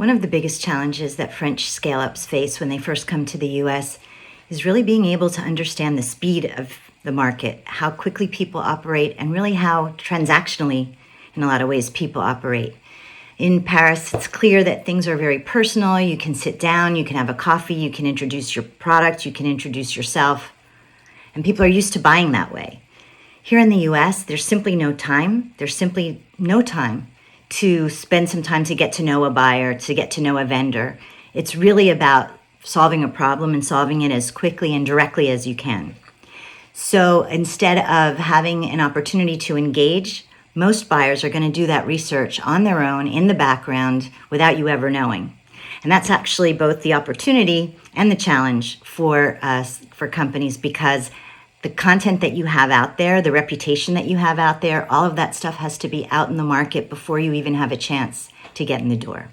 One of the biggest challenges that French scale-ups face when they first come to the US is really being able to understand the speed of the market, how quickly people operate, and really how transactionally, in a lot of ways, people operate. In Paris, it's clear that things are very personal. You can sit down, you can have a coffee, you can introduce your product, you can introduce yourself, and people are used to buying that way. Here in the US, there's simply no time. There's simply no time to spend some time to get to know a buyer, to get to know a vendor. It's really about solving a problem and solving it as quickly and directly as you can. So instead of having an opportunity to engage, most buyers are going to do that research on their own in the background without you ever knowing. And that's actually both the opportunity and the challenge for companies, because the content that you have out there, the reputation that you have out there, all of that stuff has to be out in the market before you even have a chance to get in the door.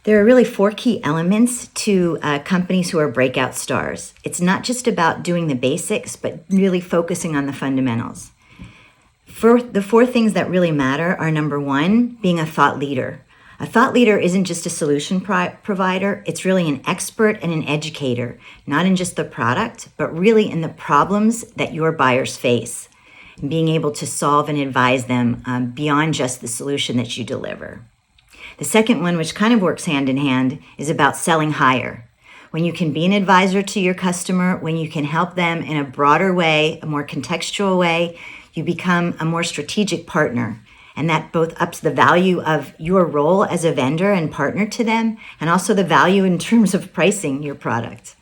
There are really 4 key elements to companies who are breakout stars. It's not just about doing the basics, but really focusing on the fundamentals. The 4 things that really matter are, number 1, being a thought leader. A thought leader isn't just a solution provider, it's really an expert and an educator, not in just the product, but really in the problems that your buyers face, and being able to solve and advise them beyond just the solution that you deliver. The second one, which kind of works hand in hand, is about selling higher. When you can be an advisor to your customer, when you can help them in a broader way, a more contextual way, you become a more strategic partner. And that both ups the value of your role as a vendor and partner to them, and also the value in terms of pricing your product.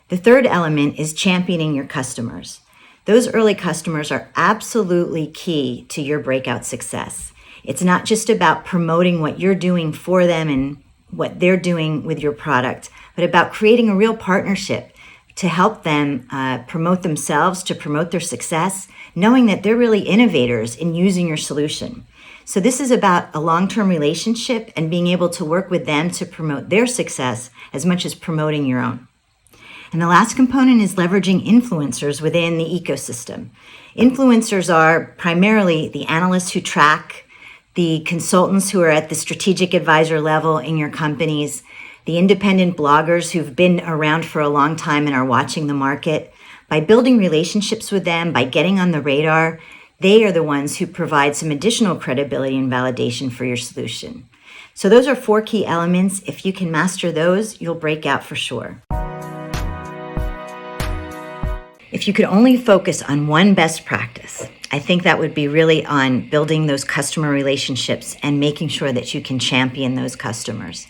The third element is championing your customers. Those early customers are absolutely key to your breakout success. It's not just about promoting what you're doing for them and what they're doing with your product, but about creating a real partnership to help them promote themselves, to promote their success, knowing that they're really innovators in using your solution. So this is about a long-term relationship and being able to work with them to promote their success as much as promoting your own. And the last component is leveraging influencers within the ecosystem. Influencers are primarily the analysts who track, the consultants who are at the strategic advisor level in your companies, the independent bloggers who've been around for a long time and are watching the market. By building relationships with them, by getting on the radar, they are the ones who provide some additional credibility and validation for your solution. So those are 4 key elements. If you can master those, you'll break out for sure. If you could only focus on one best practice, I think that would be really on building those customer relationships and making sure that you can champion those customers.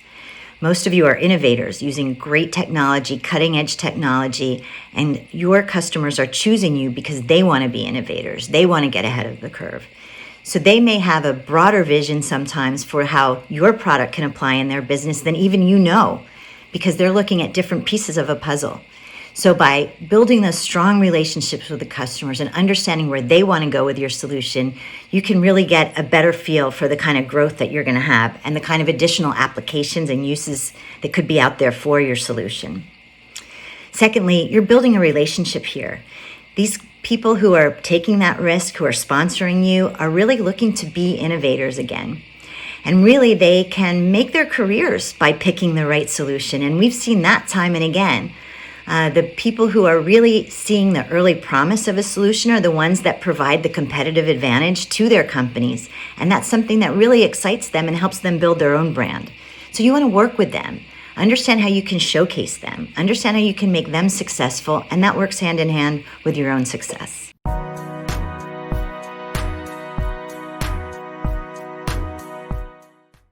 Most of you are innovators using great technology, cutting-edge technology, and your customers are choosing you because they want to be innovators. They want to get ahead of the curve. So they may have a broader vision sometimes for how your product can apply in their business than even you know, because they're looking at different pieces of a puzzle. So by building those strong relationships with the customers and understanding where they want to go with your solution, you can really get a better feel for the kind of growth that you're going to have and the kind of additional applications and uses that could be out there for your solution. Secondly, you're building a relationship here. These people who are taking that risk, who are sponsoring you, are really looking to be innovators again. And really, they can make their careers by picking the right solution. And we've seen that time and again. The people who are really seeing the early promise of a solution are the ones that provide the competitive advantage to their companies. And that's something that really excites them and helps them build their own brand. So you want to work with them, understand how you can showcase them, understand how you can make them successful, and that works hand in hand with your own success.